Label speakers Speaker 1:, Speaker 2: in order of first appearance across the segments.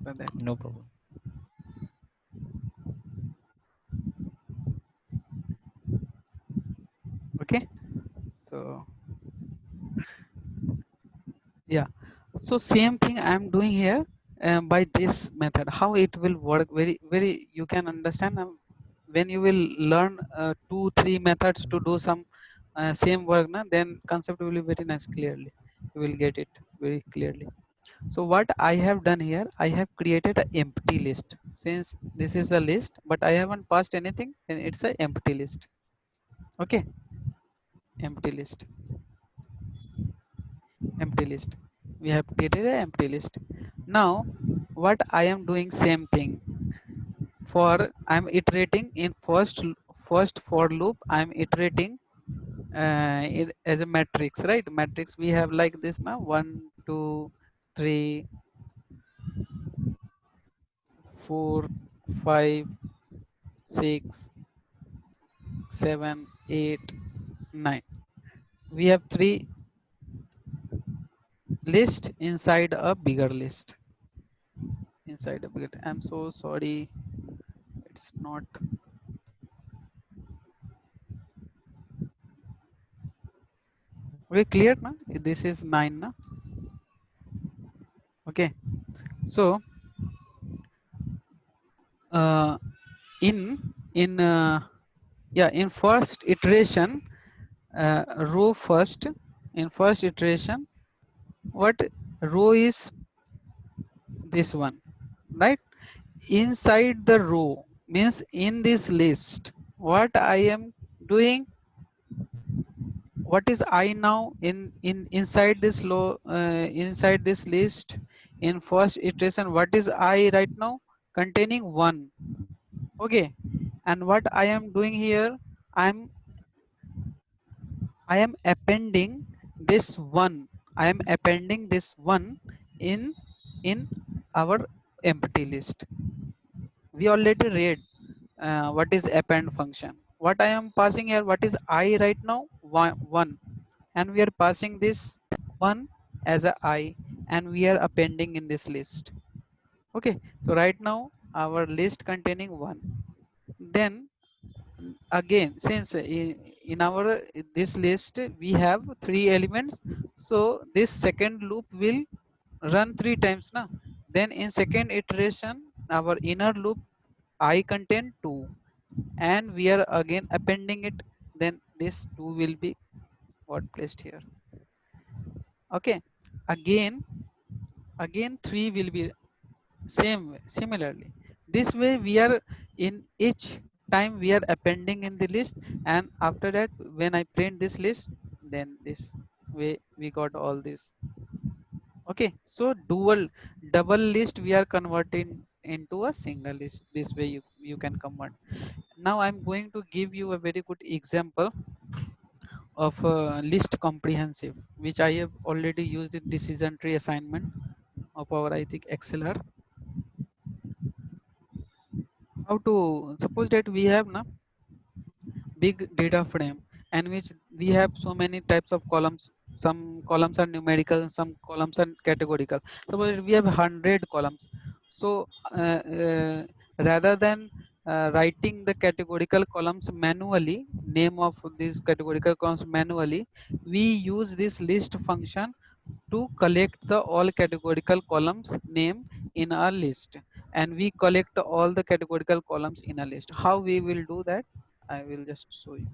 Speaker 1: for that.
Speaker 2: No problem.
Speaker 1: Okay, so yeah, so same thing I am doing here by this method. How it will work, very you can understand when you will learn 2 3 methods to do some same work na, then concept will be very nice clearly, you will get it very clearly. So what I have done here, I have created an empty list. Since this is a list but I haven't passed anything, then it's a empty list. Okay, empty list, empty list, we have created an empty list. Now what I am doing, same thing for, I'm iterating in first for loop, I'm iterating it as a matrix, right? Matrix we have like this now, 1 2 3 4 5 6 7 8 9, we have 3 list inside a bigger list, inside a bigger, I'm so sorry, it's not very clear now. This is 9 na. Okay, so uh, in yeah, in first iteration, row first, in first iteration, what row is this one, right? Inside the row means in this list, what I am doing, what is I now in inside this low inside this list, in first iteration, what is I right now, containing 1. Okay, and what I am doing here, i'm I am appending this one, I am appending this one in in our empty list. We already read what is append function. What I am passing here, what is I right now, one, and we are passing this one as a I, and we are appending in this list. Okay, so right now our list containing 1. Then again, since in our this list we have 3 elements, so this second loop will run 3 times now. Then in second iteration, our inner loop I contain 2, and we are again appending it, then this 2 will be what placed here. Okay, again 3 will be same way, similarly. This way we are, in each time we are appending in the list, and after that when I print this list, then this way we got all this. Okay, so double list we are converting into a single list. This way you can convert. Now I'm going to give you a very good example of list comprehensive, which I have already used in decision tree assignment of our, I think, XLR. How to, suppose that we have na big data frame, and which we have so many types of columns. Some columns are numerical, some columns are categorical. Suppose we have 100 columns. So uh, uh, rather than writing the categorical columns manually, name of these categorical columns manually, we use this list function to collect the all categorical columns name in a list, and we collect all the categorical columns in a list. How we will do that, I will just show you.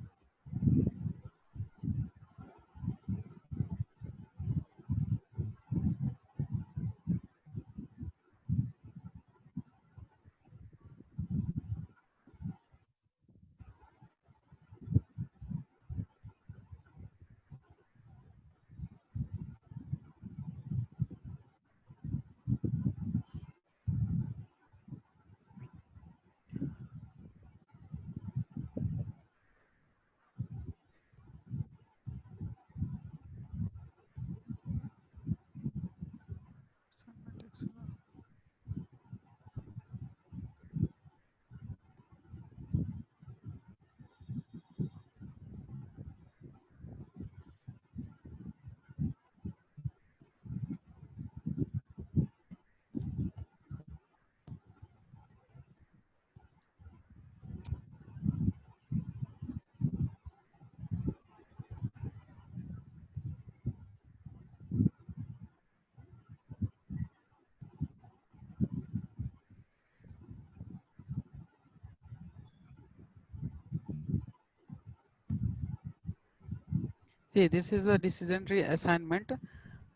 Speaker 1: See, this is the decision tree assignment.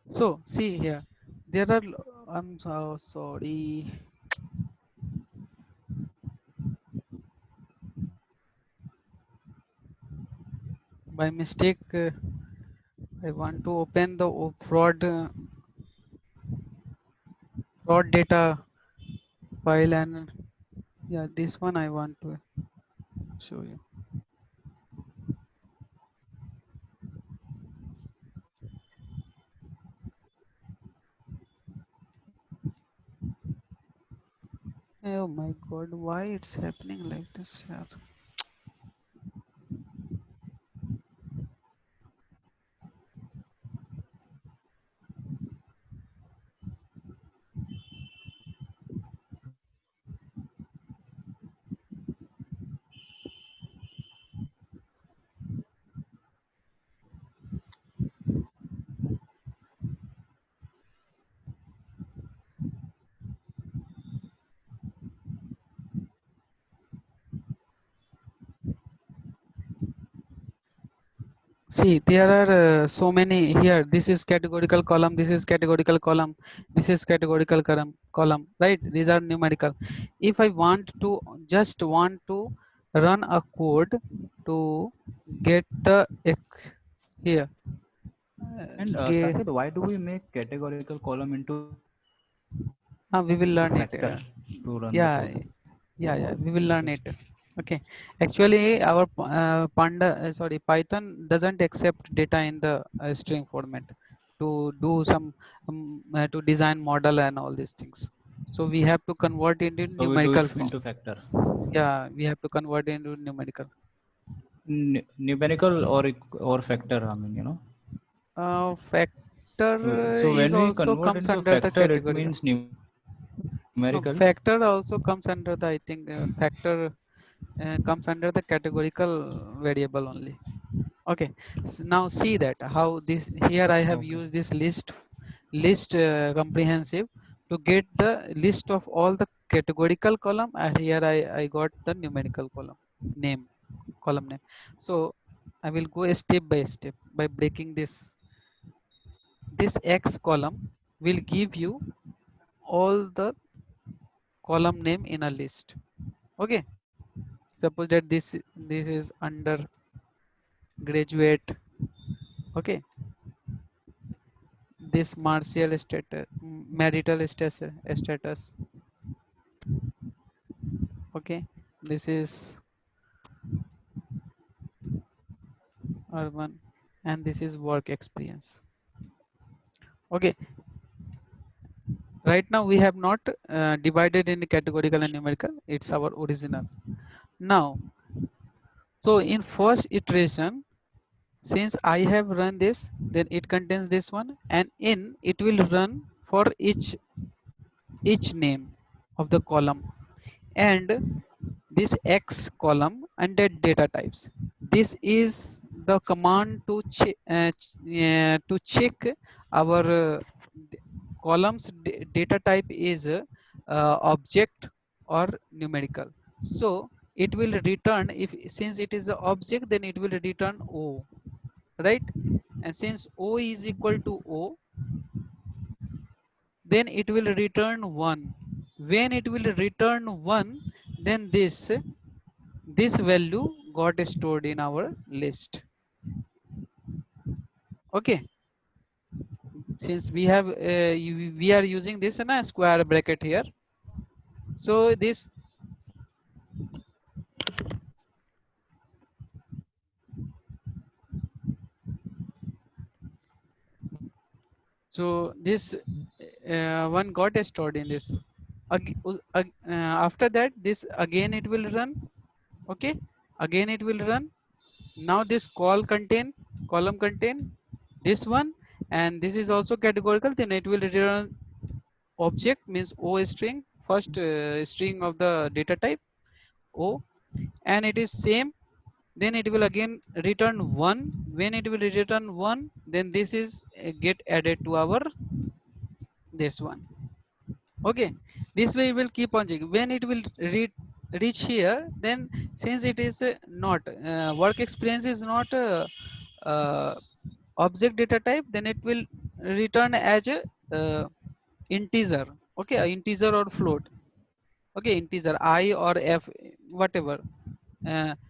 Speaker 1: So see here, there are. I'm so sorry. By mistake, I want to open the fraud data file, and yeah, this one I want to show you. Oh my God, why it's happening like this here? See, there are so many here. This is categorical column, this is categorical column, this is categorical column, right? These are numerical. If I want to just want to run a code to get the here,
Speaker 2: And
Speaker 1: get,
Speaker 2: Saket, why do we make categorical column into factor to
Speaker 1: we
Speaker 2: run
Speaker 1: will
Speaker 2: the
Speaker 1: learn it.
Speaker 2: code?
Speaker 1: Yeah, yeah, we will learn it. Okay, actually our panda sorry, python doesn't accept data in the string format to do some to design model and all these things, so we have to convert it into
Speaker 2: So we do it
Speaker 1: numerical form.
Speaker 2: into factor.
Speaker 1: Yeah, we have to convert it into numerical.
Speaker 2: Numerical or factor, I mean,
Speaker 1: Factor
Speaker 2: So
Speaker 1: is
Speaker 2: when we
Speaker 1: also
Speaker 2: convert
Speaker 1: comes
Speaker 2: into
Speaker 1: under the
Speaker 2: factor, it
Speaker 1: category.
Speaker 2: means numerical.
Speaker 1: No, factor also comes under the, I think, factor comes under the categorical variable only. Okay, so now see that how this here I have
Speaker 2: Okay.
Speaker 1: used this list comprehensive to get the list of all the categorical column, and here I got the numerical column name, column name. So I will go step by step by breaking this X column will give you all the column name in a list. Okay, suppose that this is under graduate. Okay, this martial status, marital status. Okay, this is urban, and this is work experience. Okay, right now we have not divided in categorical and numerical. It's our original. Now, so in first iteration, since I have run this, then it contains this one, and in it will run for each name of the column, and this X column under data types. This is the command to check our columns data type is object or numerical. So it will return, if since it is the object, then it will return O, right? And since O is equal to O, then it will return 1. When it will return 1, then this value got stored in our list. Okay, since we have we are using this in a square bracket here, so this, so this one got stored in this. After that, this again it will run. Okay, again it will run. Now this column contain this one, and this is also categorical, then it will return object, means O string, first string of the data type O, and it is same. Then it will again return 1. When it will return 1, then this is get added to our this one. Okay, this way it will keep on checking. When it will reach here, then since it is not work experience is not object data type, then it will return as a integer. Okay, a integer or float. Okay, integer I or f, whatever.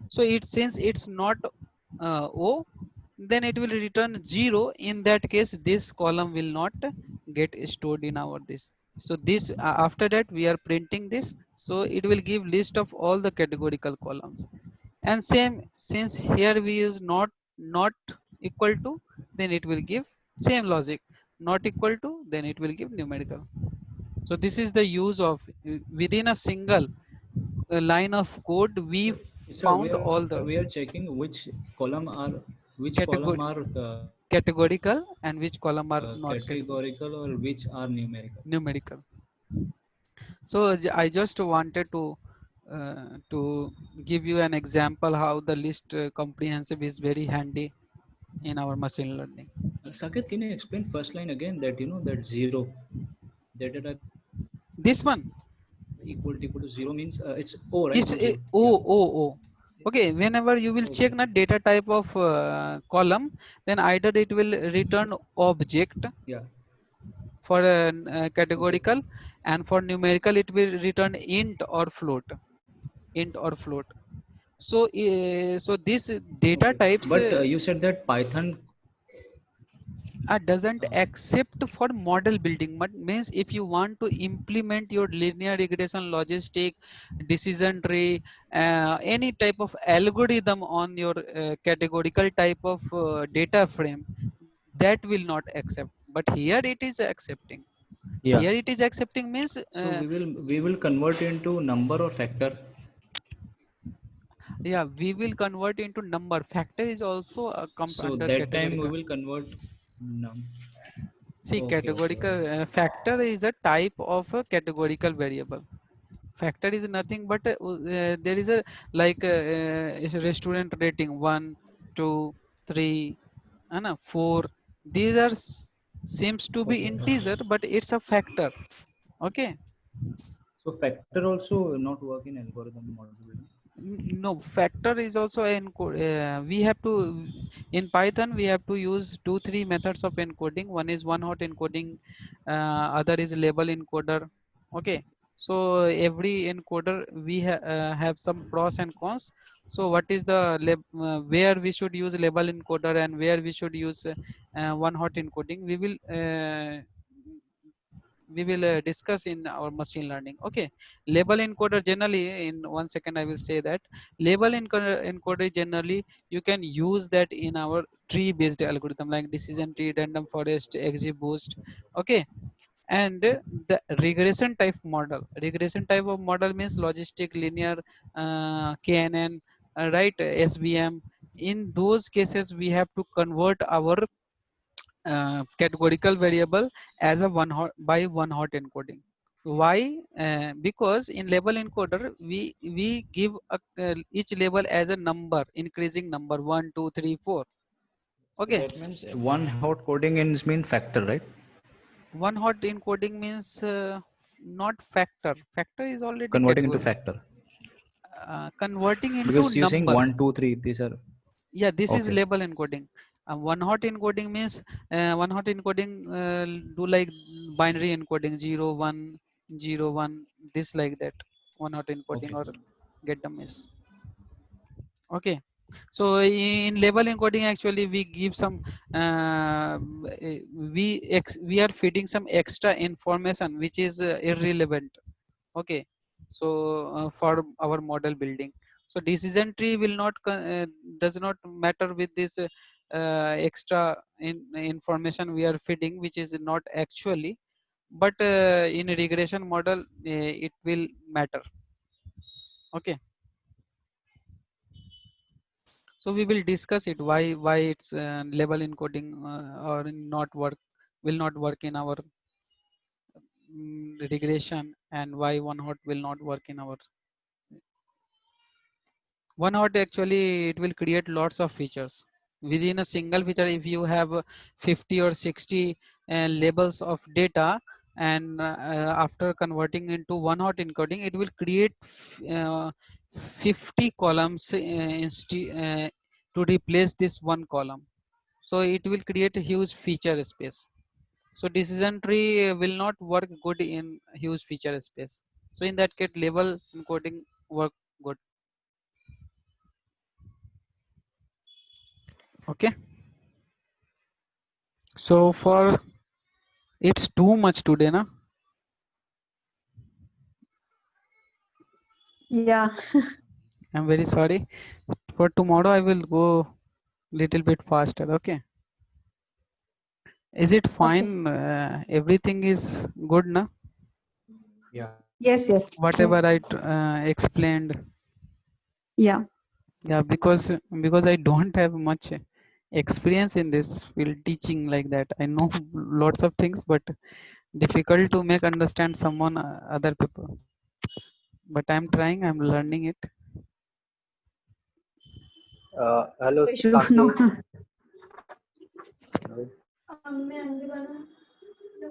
Speaker 1: So it, since it's not o, then it will return 0. In that case, this column will not get stored in our this. So this after that we are printing this, so it will give list of all the categorical columns. And same, since here we use not equal to, then it will give same logic, not equal to, then it will give numerical. So this is the use of within a single line of code we
Speaker 2: Sir,
Speaker 1: found all the
Speaker 2: we are checking which column
Speaker 1: category
Speaker 2: are
Speaker 1: categorical and which column are not categorical,
Speaker 2: categorical or which are numerical.
Speaker 1: numerical. So I just wanted to give you an example how the list comprehensive is very handy in our machine learning.
Speaker 2: Saket, can you explain first line again? That that zero data type
Speaker 1: This one
Speaker 2: equal to zero means it's O, right?
Speaker 1: is
Speaker 2: Not
Speaker 1: a
Speaker 2: zero.
Speaker 1: o
Speaker 2: Yeah.
Speaker 1: o o. Okay, whenever you will check
Speaker 2: Okay.
Speaker 1: na data type of column, then either it will return object
Speaker 2: Yeah.
Speaker 1: for
Speaker 2: Okay.
Speaker 1: categorical, and for numerical it will return int or float, int or float. So so this data
Speaker 2: Okay.
Speaker 1: types
Speaker 2: But you said that Python.
Speaker 1: doesn't
Speaker 2: Uh,
Speaker 1: accept for model building, but means if you want to implement your linear regression logistic decision tree, any type of algorithm on your categorical type of data frame, that will not accept. But here it is accepting.
Speaker 2: yeah.
Speaker 1: Here it is accepting means
Speaker 2: So we will convert into number or factor.
Speaker 1: yeah, we will convert into number. Factor is also comes
Speaker 2: So
Speaker 1: under
Speaker 2: that time we
Speaker 1: categorical.
Speaker 2: will convert num.
Speaker 1: See,
Speaker 2: Okay. Okay.
Speaker 1: categorical factor is a type of a categorical variable. Factor is nothing but there is a like is a restaurant rating 1, 2, 3, and 4. These are seems to be
Speaker 2: Okay.
Speaker 1: integer, but it's a factor. Okay.
Speaker 2: So factor also not work in algorithm model building.
Speaker 1: No, factor is also we have to, in Python we have to use 2 3 methods of encoding. One is one hot encoding, other is label encoder. Okay, so every encoder we have some pros and cons. So what is the where we should use label encoder and where we should use one hot encoding, we will discuss in our machine learning. Okay, label encoder generally, in 1 second I will say that label encoder generally you can use that in our tree based algorithm like decision tree, random forest, XGBoost. Okay, and the regression type model, regression type of model means logistic linear, KNN, right, SVM. In those cases we have to convert our categorical variable as a one hot by one hot encoding. Why? Because in label encoder we give each label as a number, increasing number 1 2 3 4.
Speaker 2: So
Speaker 1: Okay,
Speaker 2: that means one hot coding is mean factor, right?
Speaker 1: one hot encoding means not factor. Factor is already
Speaker 2: Converting into
Speaker 1: category.
Speaker 2: factor
Speaker 1: Converting into
Speaker 2: because using
Speaker 1: number.
Speaker 2: one, two, three. These are
Speaker 1: Yeah, this is
Speaker 2: okay.
Speaker 1: label encoding. One hot encoding means one hot encoding do like binary encoding 0 1 0 1, this like that. One hot encoding
Speaker 2: Okay.
Speaker 1: or get the miss. Okay, so in label encoding actually we give some uh, we are feeding some extra information which is irrelevant. Okay, so for our model building, so decision tree will not does not matter with this extra information we are feeding, which is not actually, but in a regression model it will matter. Okay, so we will discuss it why it's label encoding or not work, will not work in our regression, and why one hot will not work in our one hot. Actually it will create lots of features within a single feature. If you have 50 or 60 labels of data, and after converting into one hot encoding, it will create 50 columns to replace this one column. so it will create a huge feature space. So decision tree will not work good in huge feature space. So in that case, label encoding work good. Okay. So for it's too much today, na?
Speaker 3: Yeah.
Speaker 1: I'm very sorry. For tomorrow, I will go little bit faster. Okay. Is it
Speaker 3: Okay.
Speaker 1: fine? Everything is good, na?
Speaker 2: Yeah.
Speaker 3: Yes, yes.
Speaker 1: Whatever I explained.
Speaker 3: Yeah.
Speaker 1: Yeah, because I don't have much experience in this field teaching like that. I know lots of things, but difficult to make understand someone other people. But I'm trying. I'm learning it.
Speaker 4: Hello,
Speaker 3: No issue.
Speaker 4: Saket.
Speaker 3: No.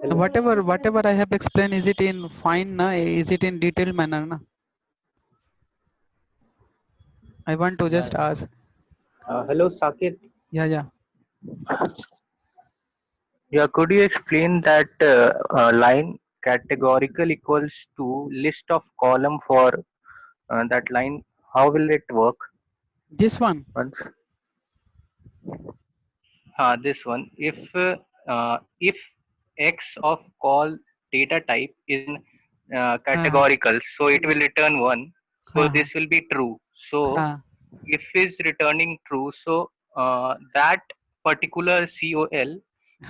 Speaker 4: Hello.
Speaker 1: Whatever I have explained, is it in fine? Na? Is it in detailed manner? Na? I want to
Speaker 2: Yeah.
Speaker 1: just ask.
Speaker 4: Hello, Saket.
Speaker 1: Yeah, yeah.
Speaker 4: Yeah, could you explain that line categorical equals to list of column for that line? How will it work
Speaker 1: This one.
Speaker 4: once? This one. If x of call data type is in
Speaker 1: Ha,
Speaker 4: categorical, so it will return one. So
Speaker 1: ha,
Speaker 4: this will be true. So
Speaker 1: ha,
Speaker 4: if is returning true, so that particular col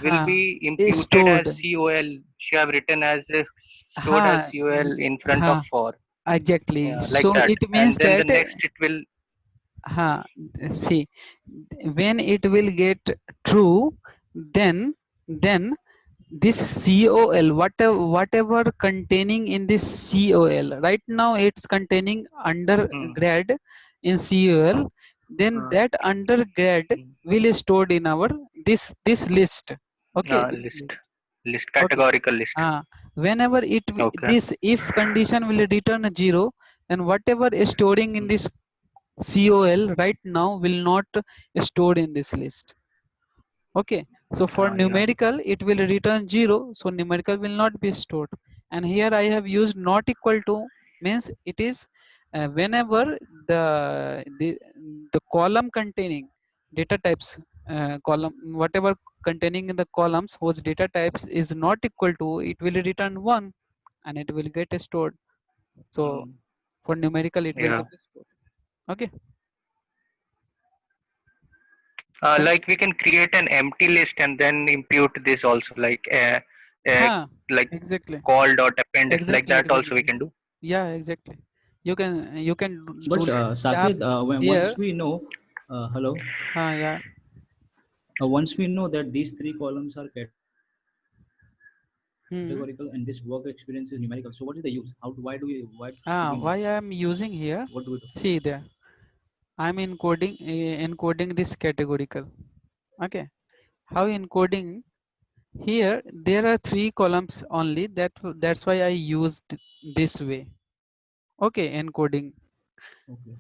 Speaker 4: will
Speaker 1: ha.
Speaker 4: be
Speaker 1: Is
Speaker 4: imputed as
Speaker 1: stored.
Speaker 4: col. She have written as stored as
Speaker 1: Ha,
Speaker 4: col in front of
Speaker 1: ha.
Speaker 4: for.
Speaker 1: Exactly.
Speaker 4: Yeah, like
Speaker 1: So
Speaker 4: that.
Speaker 1: it means
Speaker 4: And then the
Speaker 1: that
Speaker 4: next it will.
Speaker 1: ha. See, when it will get true, then this col whatever containing in this col right now it's containing
Speaker 4: Hmm,
Speaker 1: undergrad in col, then
Speaker 4: uh,
Speaker 1: that undergrad
Speaker 4: hmm,
Speaker 1: will stored in our this list. Okay, this
Speaker 4: list.
Speaker 1: list.
Speaker 4: List,
Speaker 1: Okay.
Speaker 4: categorical list.
Speaker 1: Whenever
Speaker 4: Okay.
Speaker 1: this if condition will return a zero, then whatever is storing in
Speaker 4: Hmm,
Speaker 1: this col right now will not stored in this list. Okay, so for
Speaker 4: yeah.
Speaker 1: numerical it will return 0, so numerical will not be stored. And here I have used not equal to, means it is whenever the, the the column containing data types, column whatever containing in the columns whose data types is not equal to, it will return 1 and it will get stored. So
Speaker 4: Hmm,
Speaker 1: for numerical it will
Speaker 4: yeah.
Speaker 1: get stored. Okay, fine.
Speaker 4: Like we can create an empty list and then impute this also, uh,
Speaker 1: Ha,
Speaker 4: like
Speaker 1: exactly,
Speaker 4: call dot append, like
Speaker 1: exactly,
Speaker 4: that also
Speaker 1: exactly.
Speaker 4: we can do.
Speaker 1: Yeah, exactly. You can do
Speaker 2: But
Speaker 1: tap
Speaker 2: Saket, when
Speaker 1: here.
Speaker 2: once we know, hello,
Speaker 1: Yeah.
Speaker 2: once we know that these three columns are categorical and this work experience is numerical,
Speaker 1: Hmm.
Speaker 2: so what is the use? Why should we use? Why do
Speaker 1: Why
Speaker 2: we
Speaker 1: I
Speaker 2: know?
Speaker 1: am using here?
Speaker 2: What do we do?
Speaker 1: See there. I'm encoding this categorical. Okay. How encoding? Here there are 3 columns only. That's why I used this way. Okay, encoding.
Speaker 2: Okay.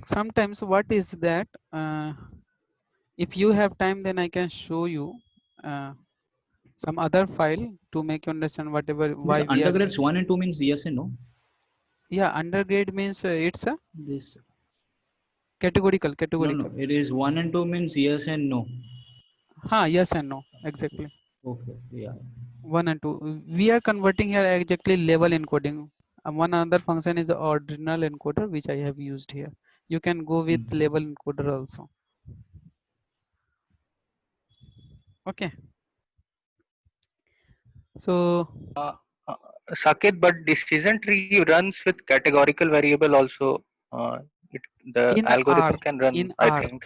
Speaker 1: Sometimes what is that? If you have time, then I can show you uh, some other file to make you understand whatever
Speaker 2: This
Speaker 1: why we are.
Speaker 2: undergrades 1 and 2 means yes and no.
Speaker 1: Yeah, undergrade means it's a
Speaker 2: This
Speaker 1: categorical.
Speaker 2: no. It is 1 and 2 means yes and no.
Speaker 1: Yes and no, exactly.
Speaker 2: Okay. Yeah.
Speaker 1: 1 and 2 we are converting here exactly label encoding. One other function is the ordinal encoder which I have used here. You can go with
Speaker 2: Hmm.
Speaker 1: label encoder also. Okay, so
Speaker 4: Uh, uh, Saket, but decision tree runs with categorical variable also. It, the
Speaker 1: in R,
Speaker 4: algorithm can run,
Speaker 1: in
Speaker 4: I
Speaker 1: R,
Speaker 4: think.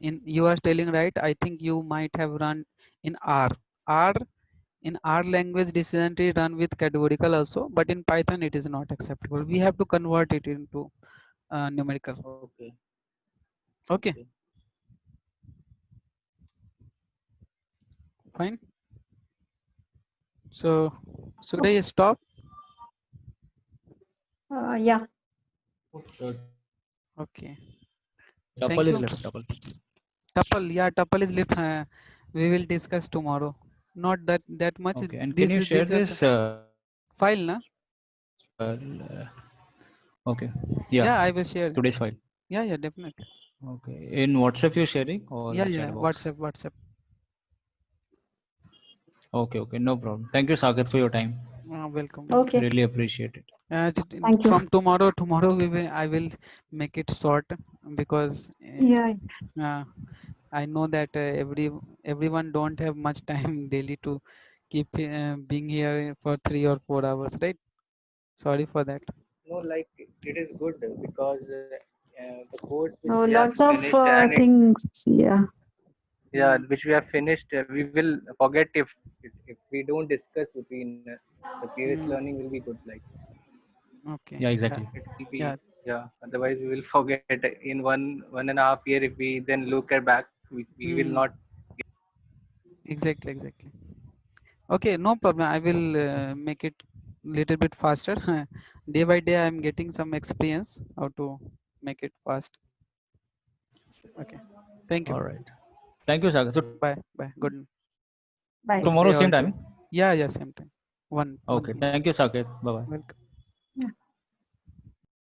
Speaker 1: in you are telling right, I think you might have run in R. In R language decision tree run with categorical also, but in Python it is not acceptable. We have to convert it into numerical.
Speaker 4: Okay.
Speaker 1: Okay,
Speaker 4: Okay.
Speaker 1: fine. So should I stop?
Speaker 3: Yeah.
Speaker 2: Okay.
Speaker 1: Okay. Thank
Speaker 2: Tuple is
Speaker 1: you.
Speaker 2: left. Tuple.
Speaker 1: Tuple, yeah, tuple is left. We will discuss tomorrow. Not that much.
Speaker 2: Okay. And can you share
Speaker 1: These are
Speaker 2: this?
Speaker 1: the file, na?
Speaker 2: Okay.
Speaker 1: Yeah,
Speaker 2: Yeah.
Speaker 1: I will share.
Speaker 2: Today's file.
Speaker 1: Yeah, definitely.
Speaker 2: Okay. In WhatsApp you're sharing or
Speaker 1: Yeah,
Speaker 2: chat box?
Speaker 1: WhatsApp.
Speaker 2: Okay. Okay. No problem. Thank you, Sagar, for your time.
Speaker 1: Welcome.
Speaker 3: Okay.
Speaker 2: Really appreciate it.
Speaker 3: Thank you.
Speaker 1: From tomorrow, I will make it short because
Speaker 3: Yeah.
Speaker 1: I know that everyone don't have much time daily to keep being here for 3 or 4 hours, right? Sorry for that.
Speaker 4: No, like it is good because the course which
Speaker 3: Oh,
Speaker 4: we have
Speaker 3: lots of
Speaker 4: finished and it,
Speaker 3: things. Yeah.
Speaker 4: yeah, which we have finished, we will forget if we don't discuss between the previous
Speaker 1: Mm,
Speaker 4: learning will be good. Like
Speaker 1: okay.
Speaker 2: Yeah, exactly.
Speaker 4: it will
Speaker 1: Yeah.
Speaker 4: be, yeah. Otherwise, we will forget in 1.5 year. If we then look at back, we will
Speaker 1: Mm,
Speaker 4: not.
Speaker 1: exactly. Okay, no problem. I will make it little bit faster. Day by day, I'm getting some experience how to make it fast. Okay. Thank you.
Speaker 2: All right. Thank you, Sagar. So
Speaker 1: Bye. Good
Speaker 3: Bye.
Speaker 1: day
Speaker 2: tomorrow
Speaker 1: all
Speaker 2: same
Speaker 1: to you.
Speaker 2: time.
Speaker 1: Yeah, same time. 1
Speaker 2: Okay.
Speaker 1: p.m.
Speaker 2: Thank you, Sagar. Bye bye.
Speaker 1: Welcome.